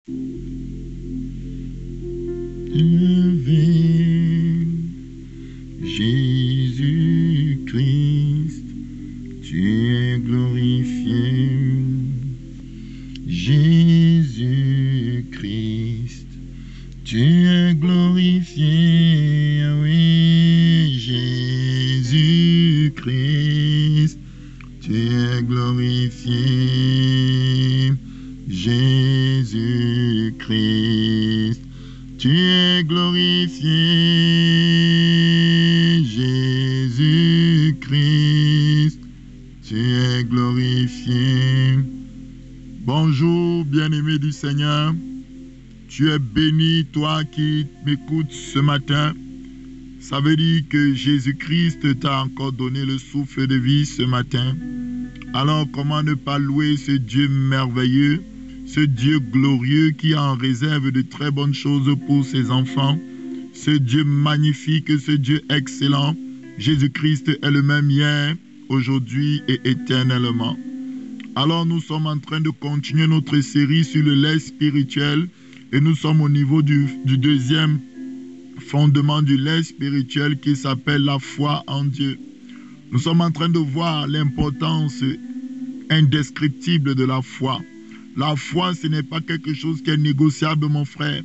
Élevé, Jésus-Christ, tu es glorifié. Jésus-Christ, tu es glorifié. Oui, Jésus-Christ, tu es glorifié. Jésus-Christ, tu es glorifié. Jésus-Christ, tu es glorifié. Bonjour, bien-aimé du Seigneur. Tu es béni, toi qui m'écoutes ce matin. Ça veut dire que Jésus-Christ t'a encore donné le souffle de vie ce matin. Alors comment ne pas louer ce Dieu merveilleux, ce Dieu glorieux qui en réserve de très bonnes choses pour ses enfants, ce Dieu magnifique, ce Dieu excellent. Jésus-Christ est le même hier, aujourd'hui et éternellement. Alors nous sommes en train de continuer notre série sur le lait spirituel et nous sommes au niveau du deuxième fondement du lait spirituel qui s'appelle la foi en Dieu. Nous sommes en train de voir l'importance indescriptible de la foi. La foi, ce n'est pas quelque chose qui est négociable, mon frère.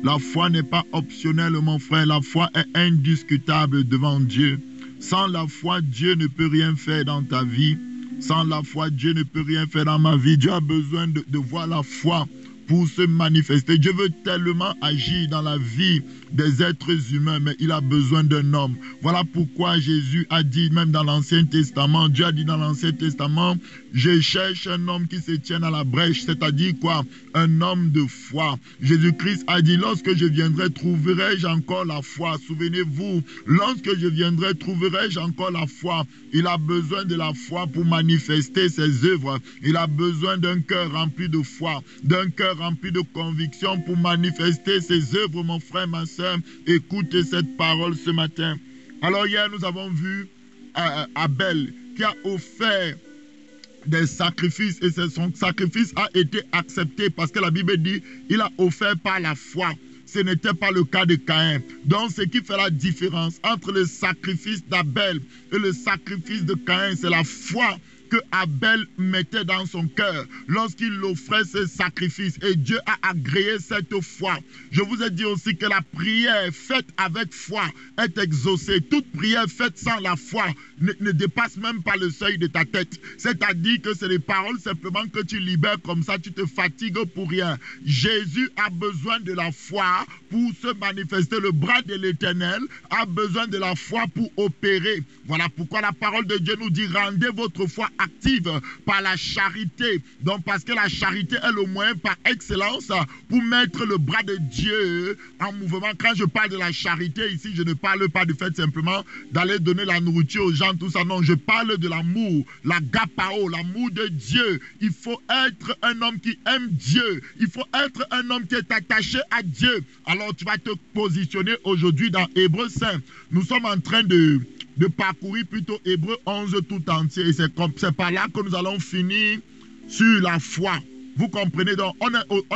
La foi n'est pas optionnelle, mon frère. La foi est indiscutable devant Dieu. Sans la foi, Dieu ne peut rien faire dans ta vie. Sans la foi, Dieu ne peut rien faire dans ma vie. Dieu a besoin de voir la foi pour se manifester. Dieu veut tellement agir dans la vie des êtres humains, mais il a besoin d'un homme. Voilà pourquoi Jésus a dit, même dans l'Ancien Testament, Dieu a dit dans l'Ancien Testament, je cherche un homme qui se tienne à la brèche, c'est-à-dire quoi? Un homme de foi. Jésus-Christ a dit, lorsque je viendrai, trouverai-je encore la foi? Souvenez-vous, lorsque je viendrai, trouverai-je encore la foi? Il a besoin de la foi pour manifester ses œuvres. Il a besoin d'un cœur rempli de foi, d'un cœur rempli de conviction pour manifester ses œuvres, mon frère, ma soeur. Écoutez cette parole ce matin. Alors hier, nous avons vu Abel qui a offert des sacrifices et son sacrifice a été accepté parce que la Bible dit il a offert par la foi. Ce n'était pas le cas de Caïn. Donc, ce qui fait la différence entre le sacrifice d'Abel et le sacrifice de Caïn, c'est la foi que Abel mettait dans son cœur lorsqu'il offrait ce sacrifice. Et Dieu a agréé cette foi. Je vous ai dit aussi que la prière faite avec foi est exaucée. Toute prière faite sans la foi ne dépasse même pas le seuil de ta tête. C'est-à-dire que c'est les paroles simplement que tu libères comme ça, tu te fatigues pour rien. Jésus a besoin de la foi pour se manifester. Le bras de l'Éternel a besoin de la foi pour opérer. Voilà pourquoi la parole de Dieu nous dit, rendez votre foi active par la charité. Donc parce que la charité est le moyen par excellence pour mettre le bras de Dieu en mouvement. Quand je parle de la charité ici, je ne parle pas du fait simplement d'aller donner la nourriture aux gens, tout ça. Non, je parle de l'amour, l'agapao, l'amour de Dieu. Il faut être un homme qui aime Dieu. Il faut être un homme qui est attaché à Dieu. Alors tu vas te positionner aujourd'hui dans Hébreux 5. Nous sommes en train de parcourir plutôt Hébreux 11 tout entier. Et c'est par là que nous allons finir sur la foi. Vous comprenez donc, on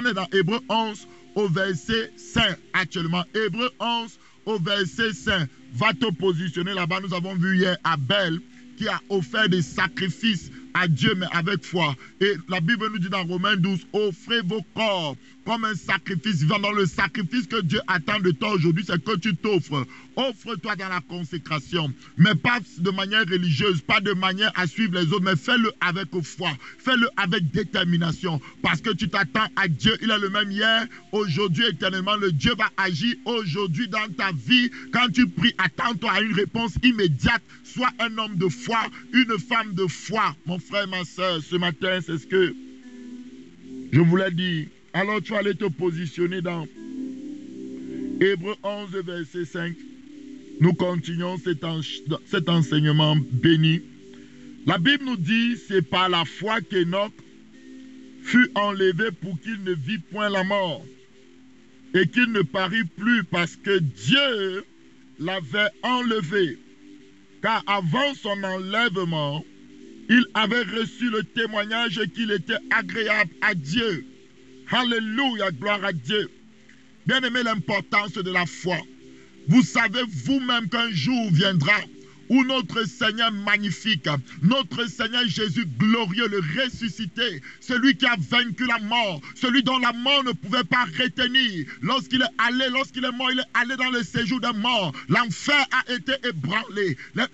est dans Hébreux 11 au verset 5 actuellement. Hébreux 11 au verset 5. Va te positionner là-bas. Nous avons vu hier Abel qui a offert des sacrifices à Dieu, mais avec foi. Et la Bible nous dit dans Romains 12, offrez vos corps comme un sacrifice vivant. Dans le sacrifice que Dieu attend de toi aujourd'hui, c'est que tu t'offres. Offre-toi dans la consécration, mais pas de manière religieuse, pas de manière à suivre les autres, mais fais-le avec foi, fais-le avec détermination, parce que tu t'attends à Dieu. Il est le même hier, aujourd'hui, éternellement. Le Dieu va agir aujourd'hui dans ta vie. Quand tu pries, attends-toi à une réponse immédiate. Sois un homme de foi, une femme de foi. Mon frère, ma soeur, ce matin, c'est ce que je voulais dire. Alors tu vas aller te positionner dans Hébreux 11, verset 5. Nous continuons cet enseignement béni. La Bible nous dit, c'est par la foi qu'Enoch fut enlevé pour qu'il ne vit point la mort et qu'il ne parut plus parce que Dieu l'avait enlevé. Car avant son enlèvement, il avait reçu le témoignage qu'il était agréable à Dieu. Alléluia, gloire à Dieu. Bien aimé, l'importance de la foi. Vous savez vous-même qu'un jour viendra où notre Seigneur magnifique, notre Seigneur Jésus glorieux, le ressuscité, celui qui a vaincu la mort, celui dont la mort ne pouvait pas retenir. Lorsqu'il est mort, il est allé dans le séjour des morts. L'enfer a été ébranlé. La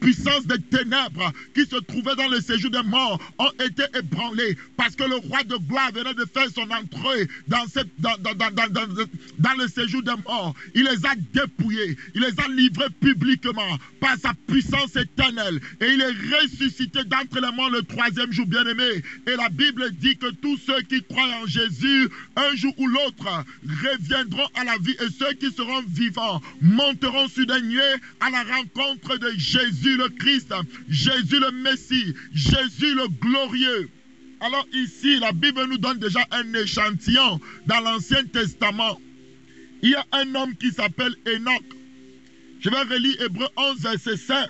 puissance des ténèbres qui se trouvaient dans le séjour des morts ont été ébranlées parce que le roi de gloire venait de faire son entrée dans le séjour des morts. Il les a dépouillés, il les a livrés publiquement par sa puissance éternelle, et il est ressuscité d'entre les morts le 3e jour, bien-aimé. Et la Bible dit que tous ceux qui croient en Jésus, un jour ou l'autre, reviendront à la vie, et ceux qui seront vivants monteront sur des nuées à la rencontre de Jésus le Christ, Jésus le Messie, Jésus le glorieux. Alors ici, la Bible nous donne déjà un échantillon dans l'Ancien Testament. Il y a un homme qui s'appelle Enoch. Je vais relire Hébreux 11, verset 5.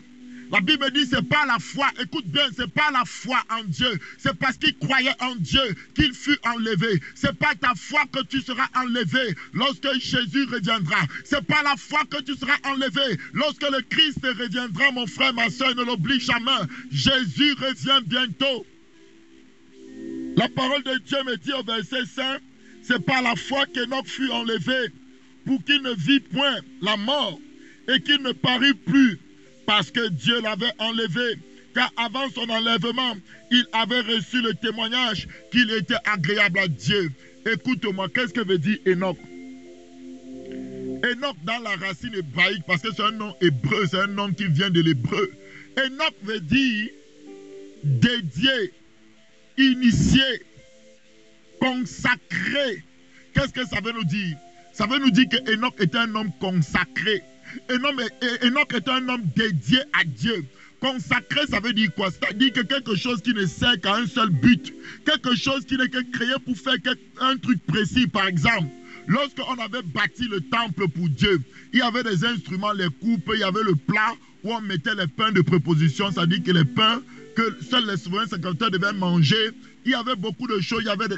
La Bible dit, c'est pas la foi, écoute bien, c'est pas la foi en Dieu, c'est parce qu'il croyait en Dieu qu'il fut enlevé. C'est pas ta foi que tu seras enlevé lorsque Jésus reviendra. C'est pas la foi que tu seras enlevé lorsque le Christ reviendra, mon frère, ma soeur, ne l'oublie jamais. Jésus revient bientôt. La parole de Dieu me dit au verset 5, c'est par la foi qu'Enoch fut enlevé pour qu'il ne vit point la mort et qu'il ne parut plus parce que Dieu l'avait enlevé. Car avant son enlèvement, il avait reçu le témoignage qu'il était agréable à Dieu. Écoute-moi, qu'est-ce que veut dire Enoch? Enoch dans la racine hébraïque, parce que c'est un nom hébreu, c'est un nom qui vient de l'hébreu. Enoch veut dire dédié, initié, consacré. Qu'est-ce que ça veut nous dire? Ça veut nous dire que Enoch était un homme consacré. Enoch était un homme dédié à Dieu. Consacré, ça veut dire quoi? C'est-à-dire que quelque chose qui ne sert qu'à un seul but. Quelque chose qui n'est que créé pour faire un truc précis. Par exemple, lorsqu'on avait bâti le temple pour Dieu, il y avait des instruments, les coupes, il y avait le plat où on mettait les pains de préposition, c'est-à-dire que les pains que seuls les souverains sacrificateurs devaient manger. Il y avait beaucoup de choses. Il y avait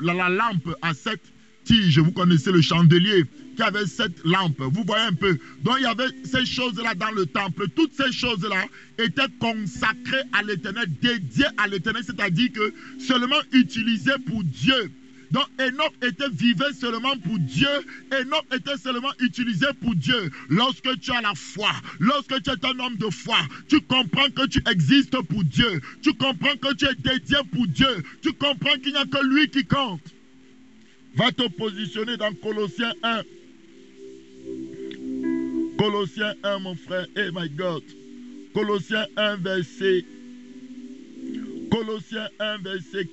la lampe à 7 tiges. Vous connaissez le chandelier qui avait 7 lampes. Vous voyez un peu. Donc il y avait ces choses-là dans le temple. Toutes ces choses-là étaient consacrées à l'Éternel, dédiées à l'Éternel, c'est-à-dire que seulement utilisées pour Dieu. Donc Enoch vivait seulement pour Dieu. Enoch était seulement utilisé pour Dieu. Lorsque tu as la foi, lorsque tu es un homme de foi, tu comprends que tu existes pour Dieu. Tu comprends que tu es dédié pour Dieu. Tu comprends qu'il n'y a que lui qui compte. Va te positionner dans Colossiens 1. Colossiens 1, mon frère. Oh my God. Colossiens 1, verset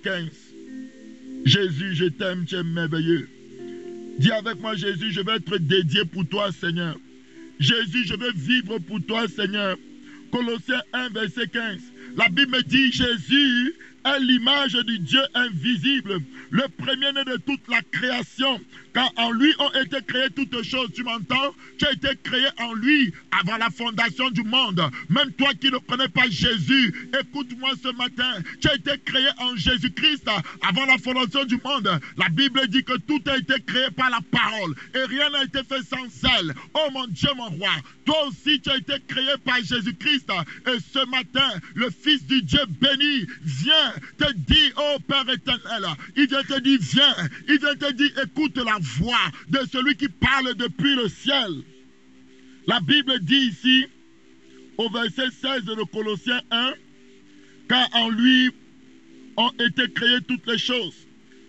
15. Jésus, je t'aime, tu es merveilleux. Dis avec moi, Jésus, je vais être dédié pour toi, Seigneur. Jésus, je vais vivre pour toi, Seigneur. Colossiens 1, verset 15. La Bible me dit, Jésus est l'image du Dieu invisible, le premier-né de toute la création, car en lui ont été créées toutes choses. Tu m'entends? Tu as été créé en lui avant la fondation du monde. Même toi qui ne connais pas Jésus, écoute-moi ce matin. Tu as été créé en Jésus-Christ avant la fondation du monde. La Bible dit que tout a été créé par la parole et rien n'a été fait sans elle. Oh mon Dieu, mon roi, toi aussi tu as été créé par Jésus-Christ. Et ce matin, le Fils du Dieu béni vient te dire, oh Père éternel, il vient te dire, viens. Il vient te dire, écoute la voix de celui qui parle depuis le ciel. La Bible dit ici, au verset 16 de Colossiens 1, car en lui ont été créées toutes les choses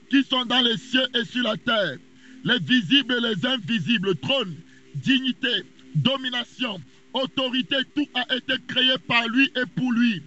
qui sont dans les cieux et sur la terre, les visibles et les invisibles, trône, dignité, domination, autorité, tout a été créé par lui et pour lui.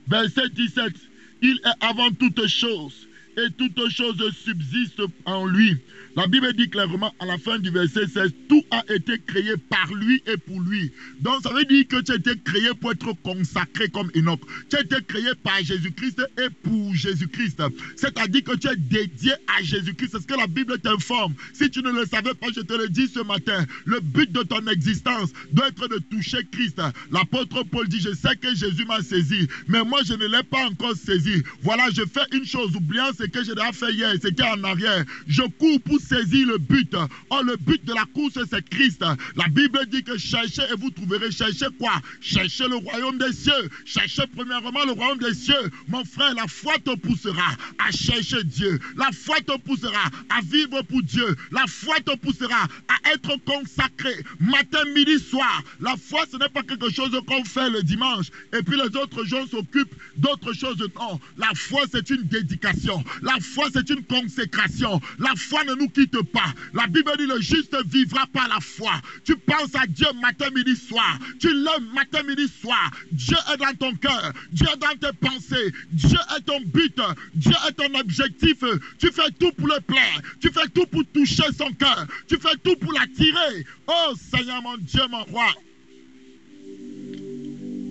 Verset 17, il est avant toutes choses et toutes choses subsistent en lui. La Bible dit clairement à la fin du verset 16, tout a été créé par lui et pour lui. Donc ça veut dire que tu as été créé pour être consacré comme Enoch. Tu as été créé par Jésus-Christ et pour Jésus-Christ. C'est-à-dire que tu es dédié à Jésus-Christ. C'est ce que la Bible t'informe. Si tu ne le savais pas, je te le dis ce matin. Le but de ton existence doit être de toucher Christ. L'apôtre Paul dit, je sais que Jésus m'a saisi, mais moi je ne l'ai pas encore saisi. Voilà, je fais une chose, oubliant ce que j'ai déjà fait hier, c'était en arrière. Je cours pour saisir le but. Oh, le but de la course, c'est Christ. La Bible dit que cherchez et vous trouverez. Cherchez quoi? Cherchez le royaume des cieux. Cherchez premièrement le royaume des cieux. Mon frère, la foi te poussera à chercher Dieu. La foi te poussera à vivre pour Dieu. La foi te poussera à être consacré matin, midi, soir. La foi, ce n'est pas quelque chose qu'on fait le dimanche et puis les autres gens s'occupent d'autres choses. Non, la foi, c'est une dédication. La foi, c'est une consécration. La foi ne nous quitte pas. La Bible dit le juste vivra par la foi. Tu penses à Dieu matin, midi, soir. Tu l'aimes matin, midi, soir. Dieu est dans ton cœur. Dieu est dans tes pensées. Dieu est ton but. Dieu est ton objectif. Tu fais tout pour le plaire. Tu fais tout pour toucher son cœur. Tu fais tout pour l'attirer. Oh Seigneur, mon Dieu, mon roi.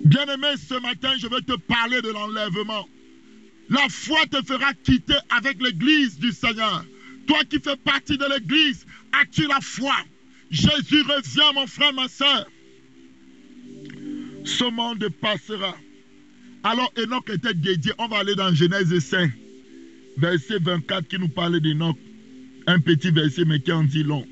Bien-aimé, ce matin, je vais te parler de l'enlèvement. La foi te fera quitter avec l'église du Seigneur. Toi qui fais partie de l'église, as-tu la foi? Jésus revient, mon frère, ma soeur. Ce monde passera. Alors Enoch était dédié. On va aller dans Genèse 5, verset 24 qui nous parle d'Enoch. Un petit verset mais qui en dit long.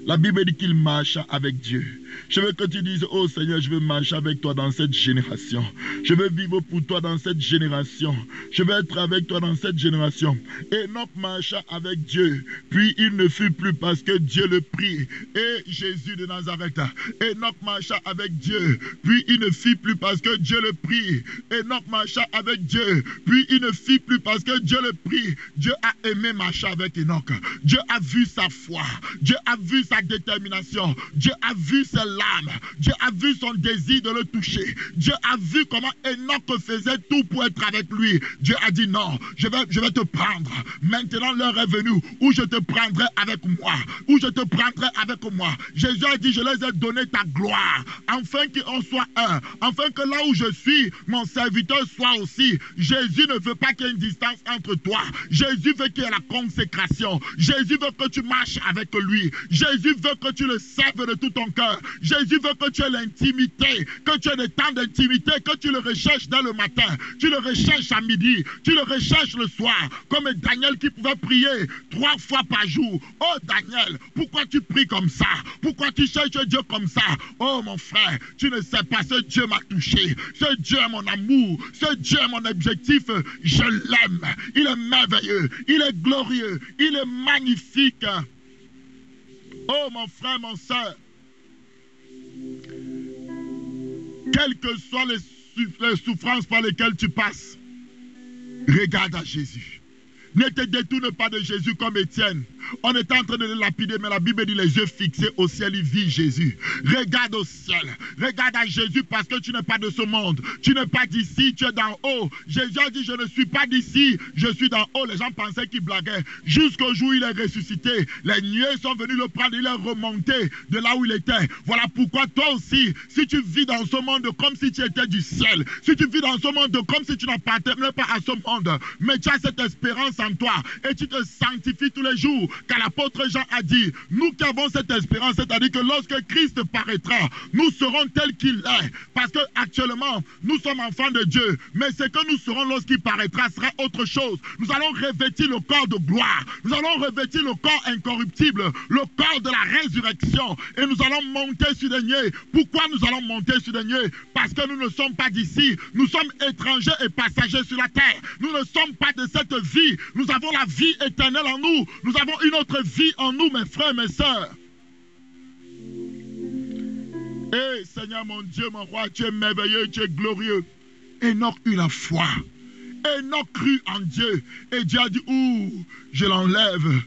La Bible dit qu'il marcha avec Dieu. Je veux que tu dises, oh Seigneur, je veux marcher avec toi dans cette génération. Je veux vivre pour toi dans cette génération. Je veux être avec toi dans cette génération. Enoch marcha avec Dieu. Puis il ne fut plus parce que Dieu le prit. Et Jésus de Nazareth. Enoch marcha avec Dieu. Puis il ne fit plus parce que Dieu le prit. Enoch marcha avec Dieu. Puis il ne fit plus parce que Dieu le prit. Dieu a aimé marcher avec Enoch. Dieu a vu sa foi. Dieu a vu sa détermination. Dieu a vu ses larmes. Dieu a vu son désir de le toucher. Dieu a vu comment Enoch faisait tout pour être avec lui. Dieu a dit non, je vais te prendre. Maintenant l'heure est venue où je te prendrai avec moi. Où je te prendrai avec moi. Jésus a dit, je les ai donné ta gloire. Afin qu'on soit un. Afin que là où je suis, mon serviteur soit aussi. Jésus ne veut pas qu'il y ait une distance entre toi. Jésus veut qu'il y ait la consécration. Jésus veut que tu marches avec lui. Jésus veut que tu le serves de tout ton cœur. Jésus veut que tu aies l'intimité, que tu aies des temps d'intimité, que tu le recherches dès le matin, tu le recherches à midi, tu le recherches le soir, comme Daniel qui pouvait prier 3 fois par jour. Oh Daniel, pourquoi tu pries comme ça? Pourquoi tu cherches Dieu comme ça? Oh mon frère, tu ne sais pas, ce Dieu m'a touché, ce Dieu est mon amour, ce Dieu est mon objectif, je l'aime, il est merveilleux, il est glorieux, il est magnifique. Oh mon frère, mon soeur, quelles que soient les souffrances par lesquelles tu passes, regarde à Jésus. Ne te détourne pas de Jésus comme Étienne. On est en train de le lapider, mais la Bible dit les yeux fixés au ciel, il vit Jésus. Regarde au ciel, regarde à Jésus parce que tu n'es pas de ce monde. Tu n'es pas d'ici, tu es d'en haut. Jésus a dit, je ne suis pas d'ici, je suis d'en haut. Les gens pensaient qu'il blaguait. Jusqu'au jour où il est ressuscité, les nuées sont venues le prendre, il est remonté de là où il était. Voilà pourquoi toi aussi, si tu vis dans ce monde comme si tu étais du ciel, si tu vis dans ce monde comme si tu n'appartenais pas à ce monde, mais tu as cette espérance en toi et tu te sanctifies tous les jours. Car l'apôtre Jean a dit, nous qui avons cette espérance, c'est-à-dire que lorsque Christ paraîtra, nous serons tels qu'il est. Parce que actuellement, nous sommes enfants de Dieu. Mais ce que nous serons lorsqu'il paraîtra sera autre chose. Nous allons revêtir le corps de gloire. Nous allons revêtir le corps incorruptible, le corps de la résurrection. Et nous allons monter sur des nuées. Pourquoi nous allons monter sur des nuées? Parce que nous ne sommes pas d'ici. Nous sommes étrangers et passagers sur la terre. Nous ne sommes pas de cette vie. Nous avons la vie éternelle en nous. Nous avons une autre vie en nous, mes frères, mes sœurs. Eh, Seigneur mon Dieu, mon roi, tu es merveilleux, tu es glorieux. Enoch eut la foi. Enoch crut en Dieu. Et Dieu a dit, ouh, je l'enlève.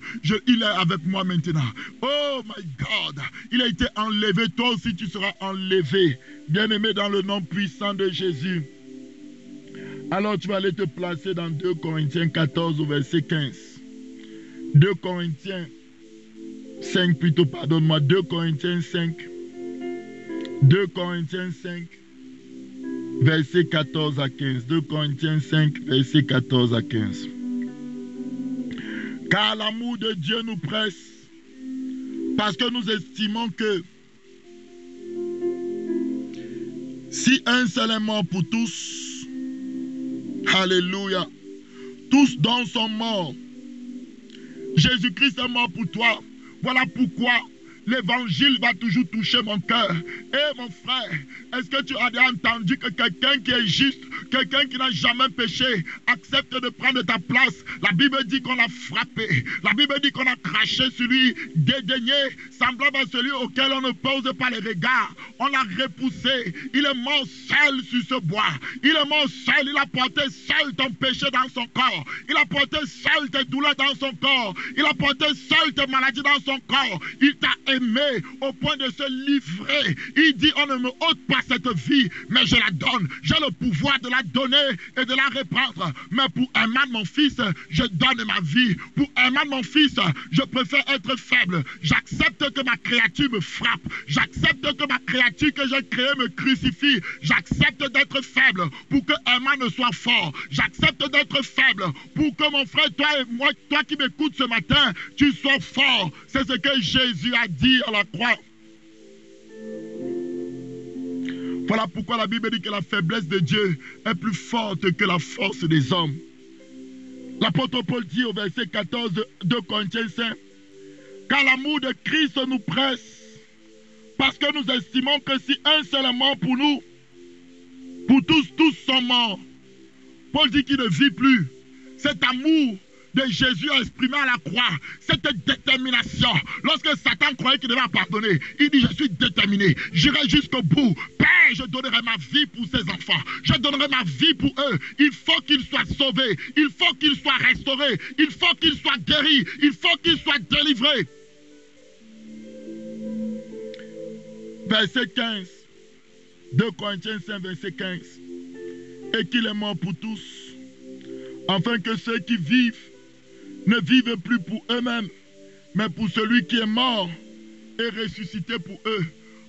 Il est avec moi maintenant. Oh my God. Il a été enlevé. Toi aussi, tu seras enlevé. Bien-aimé dans le nom puissant de Jésus. Alors, tu vas aller te placer dans 2 Corinthiens 14 au verset 15. 2 Corinthiens 5 plutôt, pardonne-moi, 2 Corinthiens 5. 2 Corinthiens 5, verset 14 à 15. 2 Corinthiens 5, verset 14 à 15. Car l'amour de Dieu nous presse, parce que nous estimons que si un seul est mort pour tous, alléluia, tous dont sont morts. Jésus-Christ est mort pour toi. Voilà pourquoi l'évangile va toujours toucher mon cœur. Et mon frère, est-ce que tu as déjà entendu que quelqu'un qui est juste, quelqu'un qui n'a jamais péché, accepte de prendre ta place? La Bible dit qu'on l'a frappé. La Bible dit qu'on a craché sur lui, dédaigné, semblable à celui auquel on ne pose pas les regards. On l'a repoussé. Il est mort seul sur ce bois. Il est mort seul. Il a porté seul ton péché dans son corps. Il a porté seul tes douleurs dans son corps. Il a porté seul tes maladies dans son corps. Il t'a aimé au point de se livrer. Il dit, on ne me ôte pas cette vie, mais je la donne. J'ai le pouvoir de la donner et de la reprendre. Mais pour Herman, mon fils, je donne ma vie. Pour Herman, mon fils, je préfère être faible. J'accepte que ma créature me frappe. J'accepte que ma créature que j'ai créée me crucifie. J'accepte d'être faible pour que Herman ne soit fort. J'accepte d'être faible pour que mon frère, toi et moi, toi qui m'écoutes ce matin, tu sois fort. C'est ce que Jésus a dit à la croix. Voilà pourquoi la Bible dit que la faiblesse de Dieu est plus forte que la force des hommes. L'apôtre Paul dit au verset 14 de 2 Corinthiens 5, car l'amour de Christ nous presse, parce que nous estimons que si un seul est mort pour nous, pour tous sont morts. Paul dit qu'il ne vit plus. Cet amour de Jésus a exprimé à la croix, cette détermination. Lorsque Satan croyait qu'il devait pardonner, il dit, je suis déterminé, j'irai jusqu'au bout. Père, je donnerai ma vie pour ces enfants. Je donnerai ma vie pour eux. Il faut qu'ils soient sauvés. Il faut qu'ils soient restaurés. Il faut qu'ils soient guéris. Il faut qu'ils soient délivrés. Verset 15. 2 Corinthiens 5, verset 15. Et qu'il est mort pour tous, afin que ceux qui vivent ne vivent plus pour eux-mêmes, mais pour celui qui est mort et ressuscité pour eux.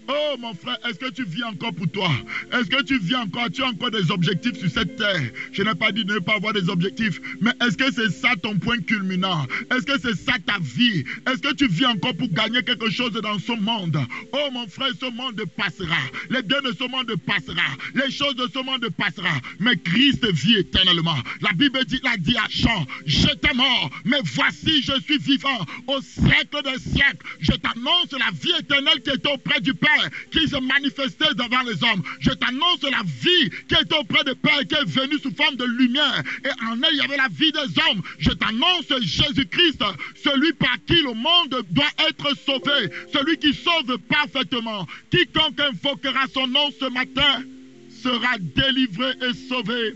Oh mon frère, est-ce que tu vis encore pour toi? Est-ce que tu vis encore? Tu as encore des objectifs sur cette terre? Je n'ai pas dit de ne pas avoir des objectifs, mais est-ce que c'est ça ton point culminant? Est-ce que c'est ça ta vie? Est-ce que tu vis encore pour gagner quelque chose dans ce monde? Oh mon frère, ce monde passera. Les biens de ce monde passera. Les choses de ce monde passera. Mais Christ vit éternellement. La Bible dit, l'a dit à Jean, j'étais mort, mais voici je suis vivant. Au siècle des siècles, je t'annonce la vie éternelle qui est auprès du Père, qui se manifestait devant les hommes. Je t'annonce la vie qui est auprès du Père, qui est venue sous forme de lumière. Et en elle, il y avait la vie des hommes. Je t'annonce Jésus-Christ, celui par qui le monde doit être sauvé, celui qui sauve parfaitement. Quiconque invoquera son nom ce matin sera délivré et sauvé.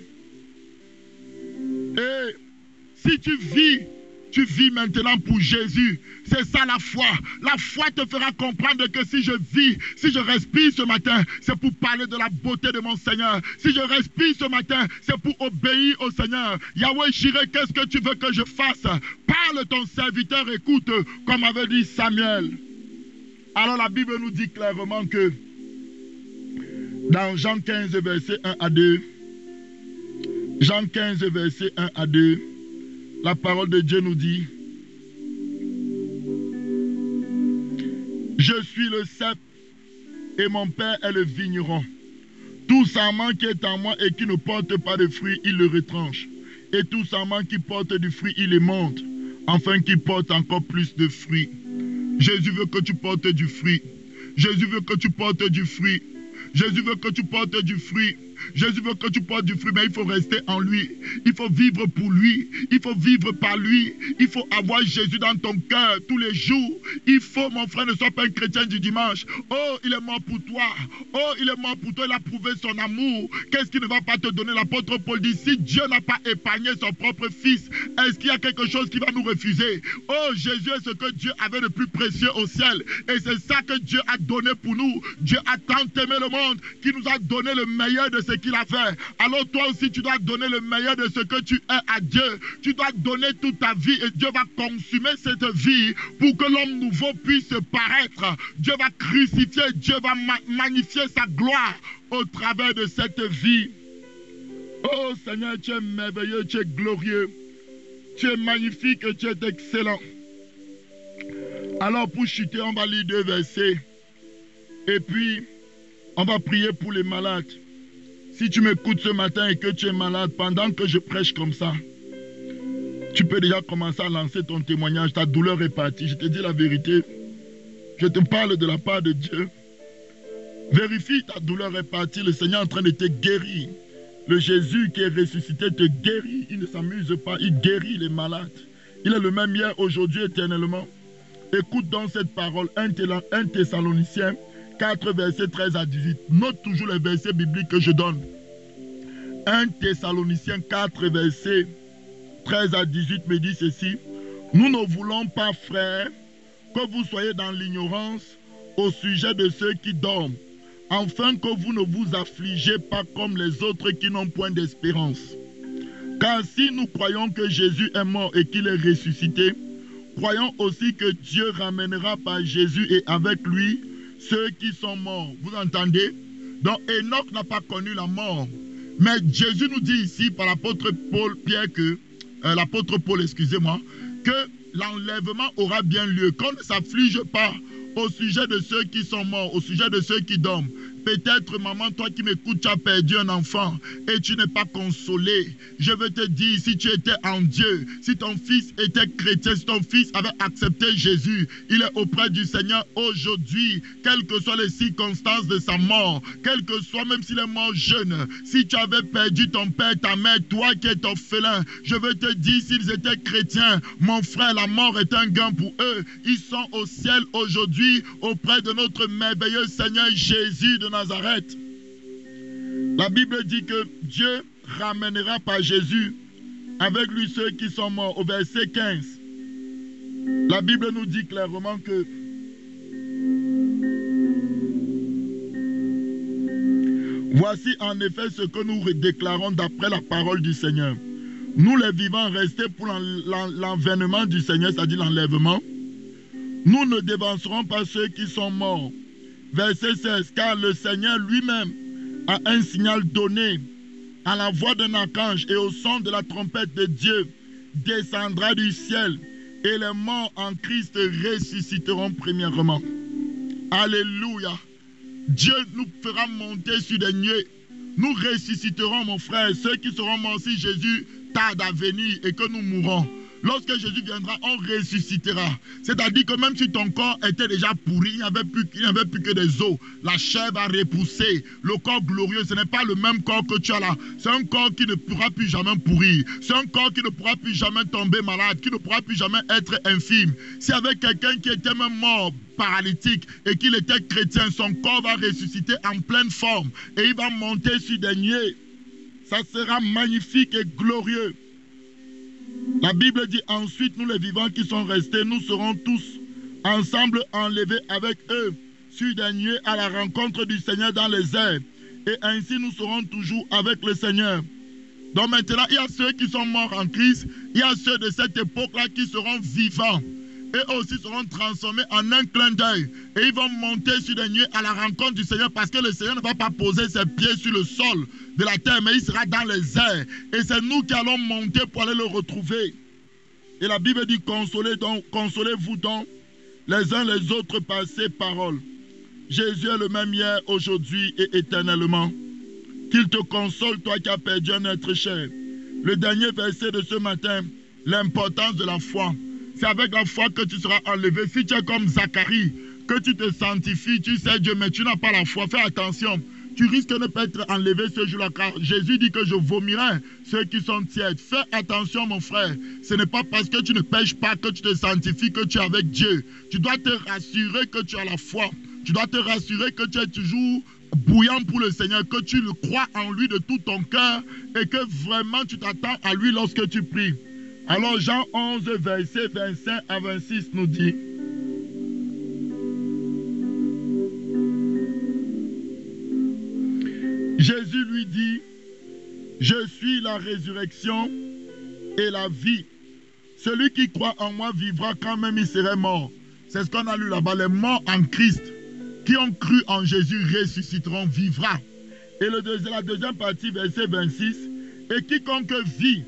Et si tu vis maintenant pour Jésus. C'est ça la foi. La foi te fera comprendre que si je vis, si je respire ce matin, c'est pour parler de la beauté de mon Seigneur. Si je respire ce matin, c'est pour obéir au Seigneur. Yahweh Jireh, qu'est-ce que tu veux que je fasse? Parle, ton serviteur écoute, comme avait dit Samuel. Alors la Bible nous dit clairement que dans Jean 15, verset 1 à 2, Jean 15, verset 1 à 2, la parole de Dieu nous dit, je suis le cep et mon Père est le vigneron. Tout sarment qui est en moi et qui ne porte pas de fruits, il le retranche. Et tout sarment qui porte du fruit, il le monte, afin qu'il porte encore plus de fruits. Jésus veut que tu portes du fruit. Jésus veut que tu portes du fruit. Jésus veut que tu portes du fruit. Jésus veut que tu portes du fruit, mais il faut rester en lui. Il faut vivre pour lui. Il faut vivre par lui. Il faut avoir Jésus dans ton cœur tous les jours. Il faut, mon frère, ne sois pas un chrétien du dimanche. Oh, il est mort pour toi. Oh, il est mort pour toi. Il a prouvé son amour. Qu'est-ce qu'il ne va pas te donner? L'apôtre Paul dit, si Dieu n'a pas épargné son propre fils, est-ce qu'il y a quelque chose qui va nous refuser? Oh, Jésus est ce que Dieu avait de plus précieux au ciel. Et c'est ça que Dieu a donné pour nous. Dieu a tant aimé le monde qu'il nous a donné le meilleur de ce qu'il a fait. Alors toi aussi, tu dois donner le meilleur de ce que tu es à Dieu. Tu dois donner toute ta vie et Dieu va consumer cette vie pour que l'homme nouveau puisse paraître. Dieu va crucifier, Dieu va magnifier sa gloire au travers de cette vie. Oh Seigneur, tu es merveilleux, tu es glorieux, tu es magnifique et tu es excellent. Alors pour chuter, on va lire 2 versets et puis on va prier pour les malades. Si tu m'écoutes ce matin et que tu es malade, pendant que je prêche comme ça, Tu peux déjà commencer à lancer ton témoignage. Ta douleur est partie. Je te dis la vérité. Je te parle de la part de Dieu. Vérifie, ta douleur est partie. Le Seigneur est en train de te guérir. Le Jésus qui est ressuscité te guérit. Il ne s'amuse pas. Il guérit les malades. Il est le même hier, aujourd'hui, éternellement. Écoute donc cette parole. 1 Thessaloniciens 4, versets 13 à 18. Note toujours les versets bibliques que je donne. 1 Thessaloniciens 4, versets 13 à 18 me dit ceci. Nous ne voulons pas, frères, que vous soyez dans l'ignorance au sujet de ceux qui dorment, afin que vous ne vous affligez pas comme les autres qui n'ont point d'espérance. Car si nous croyons que Jésus est mort et qu'il est ressuscité, croyons aussi que Dieu ramènera par Jésus et avec lui ceux qui sont morts. Vous entendez? Donc Enoch n'a pas connu la mort. Mais Jésus nous dit ici par l'apôtre Paul, excusez-moi, que l'enlèvement aura bien lieu. Qu'on ne s'afflige pas au sujet de ceux qui sont morts, au sujet de ceux qui dorment. Peut-être, maman, toi qui m'écoutes, tu as perdu un enfant et tu n'es pas consolé. Je veux te dire, si tu étais en Dieu, si ton fils était chrétien, si ton fils avait accepté Jésus, il est auprès du Seigneur aujourd'hui, quelles que soient les circonstances de sa mort, quel que soit, même s'il est mort jeune, si tu avais perdu ton père, ta mère, toi qui es orphelin, je veux te dire, s'ils étaient chrétiens, mon frère, la mort est un gain pour eux. Ils sont au ciel aujourd'hui, auprès de notre merveilleux Seigneur Jésus de Nazareth. La Bible dit que Dieu ramènera par Jésus avec lui ceux qui sont morts. Au verset 15, la Bible nous dit clairement que voici en effet ce que nous déclarons d'après la parole du Seigneur. Nous les vivants restés pour l'envènement du Seigneur, c'est-à-dire l'enlèvement, nous ne dévancerons pas ceux qui sont morts. Verset 16, car le Seigneur lui-même a un signal donné à la voix d'un archange et au son de la trompette de Dieu descendra du ciel et les morts en Christ ressusciteront premièrement. Alléluia. Dieu nous fera monter sur des nuées. Nous ressusciterons, mon frère, ceux qui seront morts si Jésus tarde à venir et que nous mourrons. Lorsque Jésus viendra, on ressuscitera. C'est-à-dire que même si ton corps était déjà pourri, il n'y avait plus que des os. La chair va repousser. Le corps glorieux, ce n'est pas le même corps que tu as là. C'est un corps qui ne pourra plus jamais pourrir. C'est un corps qui ne pourra plus jamais tomber malade, qui ne pourra plus jamais être infime. S'il y avait quelqu'un qui était même mort, paralytique, et qu'il était chrétien, son corps va ressusciter en pleine forme. Et il va monter sur des nuées. Ça sera magnifique et glorieux. La Bible dit ensuite, nous les vivants qui sont restés, nous serons tous ensemble enlevés avec eux sur des nuées à la rencontre du Seigneur dans les airs. Et ainsi nous serons toujours avec le Seigneur. Donc maintenant, il y a ceux qui sont morts en Christ, il y a ceux de cette époque-là qui seront vivants. Et aussi seront transformés en un clin d'œil. Et ils vont monter sur des nuées à la rencontre du Seigneur parce que le Seigneur ne va pas poser ses pieds sur le sol de la terre, mais il sera dans les airs. Et c'est nous qui allons monter pour aller le retrouver. Et la Bible dit, consolez-vous donc les uns les autres par ces paroles. Jésus est le même hier, aujourd'hui et éternellement. Qu'il te console, toi qui as perdu un être cher. Le dernier verset de ce matin, l'importance de la foi. C'est avec la foi que tu seras enlevé. Si tu es comme Zacharie, que tu te sanctifies, tu sais Dieu, mais tu n'as pas la foi, fais attention. Tu risques de ne pas être enlevé ce jour-là, car Jésus dit que je vomirai ceux qui sont tièdes. Fais attention, mon frère. Ce n'est pas parce que tu ne pêches pas que tu te sanctifies, que tu es avec Dieu. Tu dois te rassurer que tu as la foi. Tu dois te rassurer que tu es toujours bouillant pour le Seigneur, que tu le crois en lui de tout ton cœur et que vraiment tu t'attends à lui lorsque tu pries. Alors Jean 11, verset 25 à 26 nous dit, Jésus lui dit, je suis la résurrection et la vie. Celui qui croit en moi vivra quand même il serait mort. C'est ce qu'on a lu là-bas, les morts en Christ, qui ont cru en Jésus ressusciteront, vivra. Et la deuxième partie, verset 26, et quiconque vit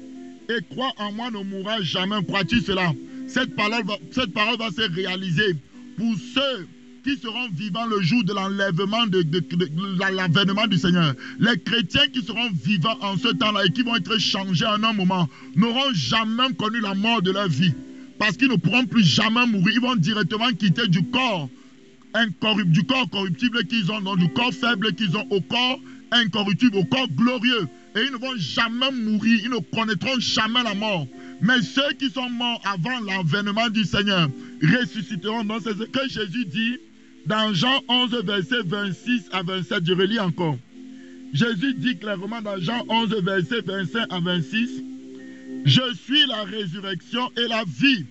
et croit en moi ne mourra jamais. Crois-tu cela? Cette parole va se réaliser pour ceux qui seront vivants le jour de l'enlèvement, de l'avènement du Seigneur. Les chrétiens qui seront vivants en ce temps-là et qui vont être changés en un moment n'auront jamais connu la mort de leur vie. Parce qu'ils ne pourront plus jamais mourir. Ils vont directement quitter du corps corruptible qu'ils ont, donc du corps faible qu'ils ont, au corps incorruptible, au corps glorieux. Et ils ne vont jamais mourir, ils ne connaîtront jamais la mort. Mais ceux qui sont morts avant l'avènement du Seigneur ressusciteront. Donc c'est ce que Jésus dit dans Jean 11, verset 26 à 27. Je relis encore. Jésus dit clairement dans Jean 11, verset 25 à 26, « Je suis la résurrection et la vie. »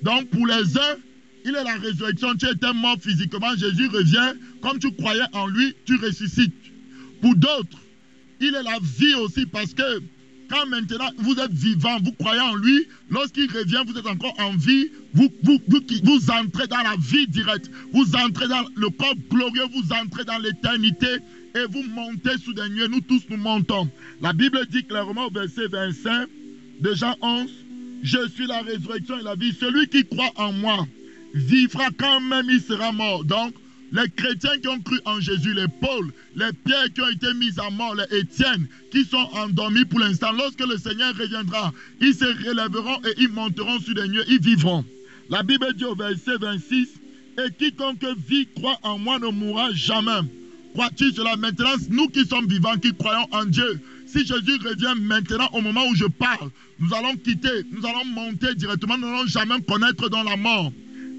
Donc pour les uns, il est la résurrection. Tu étais mort physiquement, Jésus revient. Comme tu croyais en lui, tu ressuscites. Pour d'autres, il est la vie aussi parce que quand maintenant vous êtes vivant, vous croyez en lui, lorsqu'il revient, vous êtes encore en vie, vous entrez dans la vie directe, vous entrez dans le corps glorieux, vous entrez dans l'éternité et vous montez sous des nuées. Nous tous nous montons. La Bible dit clairement au verset 25 de Jean 11, « Je suis la résurrection et la vie. Celui qui croit en moi vivra quand même il sera mort. » Donc, les chrétiens qui ont cru en Jésus, les Paul, les Pierre qui ont été mis à mort, les Étienne qui sont endormis pour l'instant, lorsque le Seigneur reviendra, ils se relèveront et ils monteront sur les nuées, ils vivront. La Bible dit au verset 26, « Et quiconque vit, croit en moi, ne mourra jamais. » Crois-tu cela? Maintenant, nous qui sommes vivants, qui croyons en Dieu, si Jésus revient maintenant au moment où je parle, nous allons quitter, nous allons monter directement, nous n'allons jamais connaître dans la mort.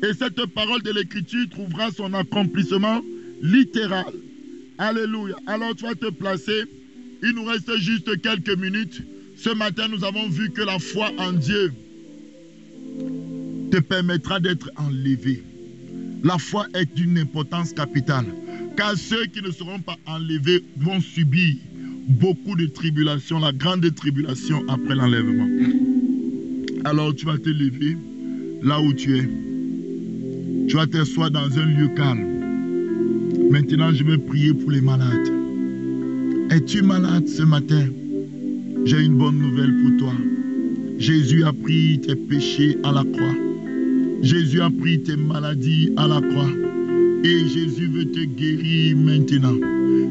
Et cette parole de l'Écriture trouvera son accomplissement littéral. Alléluia. Alors tu vas te placer. Il nous reste juste quelques minutes. Ce matin, nous avons vu que la foi en Dieu te permettra d'être enlevé. La foi est d'une importance capitale. Car ceux qui ne seront pas enlevés vont subir beaucoup de tribulations, la grande tribulation après l'enlèvement. Alors tu vas te lever là où tu es. Tu vas t'asseoir dans un lieu calme. Maintenant, je vais prier pour les malades. Es-tu malade ce matin? J'ai une bonne nouvelle pour toi. Jésus a pris tes péchés à la croix. Jésus a pris tes maladies à la croix. Et Jésus veut te guérir maintenant.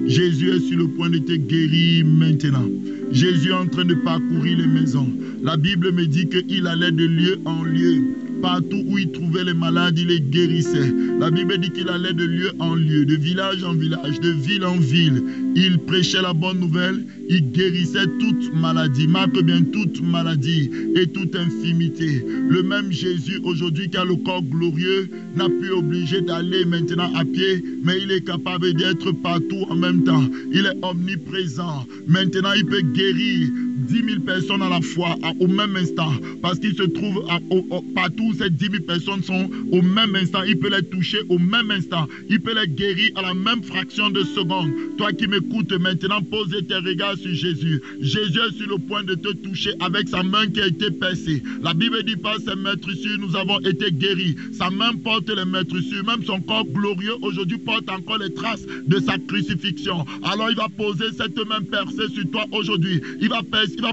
Jésus est sur le point de te guérir maintenant. Jésus est en train de parcourir les maisons. La Bible me dit qu'il allait de lieu en lieu. Partout où il trouvait les malades, il les guérissait. La Bible dit qu'il allait de lieu en lieu, de village en village, de ville en ville. Il prêchait la bonne nouvelle, il guérissait toute maladie. Marque bien toute maladie et toute infirmité. Le même Jésus aujourd'hui qui a le corps glorieux n'a plus obligé d'aller maintenant à pied, mais il est capable d'être partout en même temps. Il est omniprésent. Maintenant, il peut guérir 10 000 personnes à la fois, au même instant, parce qu'il se trouve partout où ces 10 000 personnes sont au même instant. Il peut les toucher au même instant. Il peut les guérir à la même fraction de seconde. Toi qui m'écoutes maintenant, pose tes regards sur Jésus. Jésus est sur le point de te toucher avec sa main qui a été percée. La Bible dit par ses meurtrissures, nous avons été guéris. Sa main porte les meurtrissures. Même son corps glorieux aujourd'hui porte encore les traces de sa crucifixion. Alors il va poser cette main percée sur toi aujourd'hui. Il va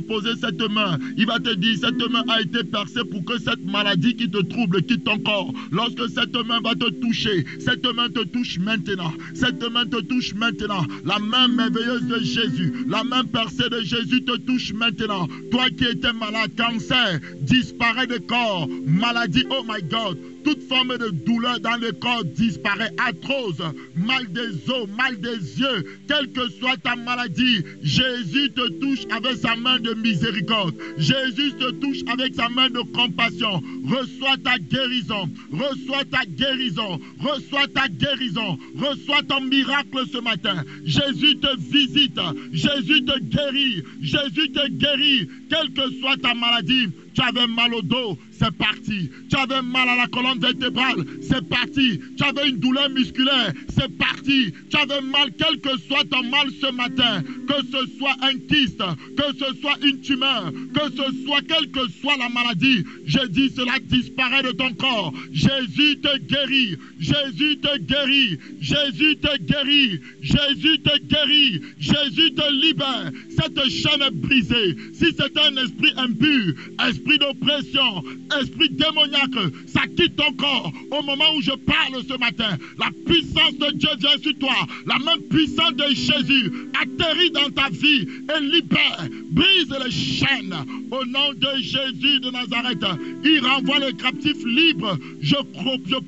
poser cette main. Il va te dire, cette main a été percée pour que cette maladie qui te trouble quitte ton corps. Lorsque cette main va te toucher, cette main te touche maintenant. Cette main te touche maintenant. La main merveilleuse de Jésus, la main percée de Jésus te touche maintenant. Toi qui étais malade, cancer, disparaît de corps. Maladie, oh my God. Toute forme de douleur dans le corps disparaît. Arthrose, mal des os, mal des yeux, quelle que soit ta maladie, Jésus te touche avec sa main de miséricorde. Jésus te touche avec sa main de compassion. Reçois ta guérison. Reçois ta guérison. Reçois ta guérison. Reçois ton miracle ce matin. Jésus te visite. Jésus te guérit. Jésus te guérit. Quelle que soit ta maladie. Tu avais mal au dos, c'est parti. Tu avais mal à la colonne vertébrale, c'est parti. Tu avais une douleur musculaire, c'est parti. Tu avais mal, quel que soit ton mal ce matin, que ce soit un kyste, que ce soit une tumeur, que ce soit quelle que soit la maladie, je dis cela disparaît de ton corps. Jésus te guérit, Jésus te guérit, Jésus te guérit, Jésus te guérit, Jésus te libère. Cette chaîne est brisée. Si c'est un esprit impur, esprit d'oppression, esprit démoniaque, ça quitte ton corps au moment où je parle ce matin. La puissance de Dieu vient sur toi. La même puissance de Jésus atterrit dans ta vie et libère, brise les chaînes. Au nom de Jésus de Nazareth, il renvoie les captifs libres. Je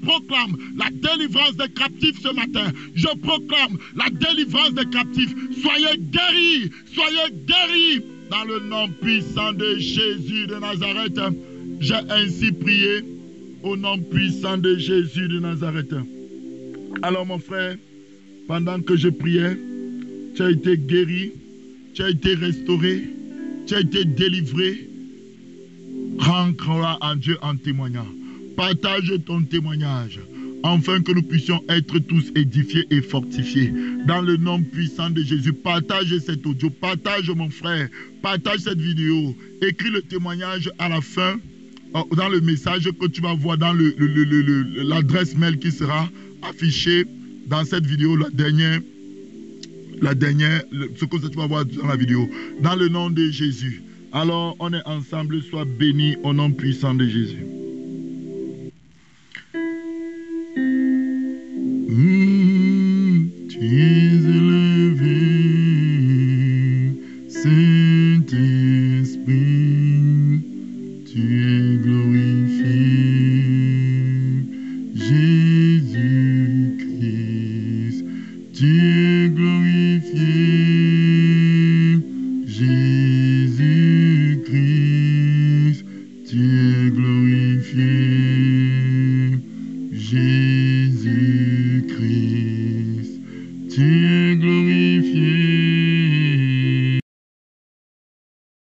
proclame la délivrance des captifs ce matin. Je proclame la délivrance des captifs. Soyez guéris, soyez guéris. Dans le nom puissant de Jésus de Nazareth, j'ai ainsi prié au nom puissant de Jésus de Nazareth. Alors mon frère, pendant que je priais, tu as été guéri, tu as été restauré, tu as été délivré. Rends gloire à Dieu en témoignant. Partage ton témoignage, afin que nous puissions être tous édifiés et fortifiés. Dans le nom puissant de Jésus, partage cet audio, partage mon frère, partage cette vidéo, écris le témoignage à la fin, dans le message que tu vas voir dans l'adresse mail qui sera affichée dans cette vidéo, ce que tu vas voir dans la vidéo, dans le nom de Jésus. Alors, on est ensemble, sois béni au nom puissant de Jésus. Tu es élevé, Saint-Esprit, tu es glorifié, Jésus-Christ, tu es glorifié, Jésus-Christ, tu es glorifié.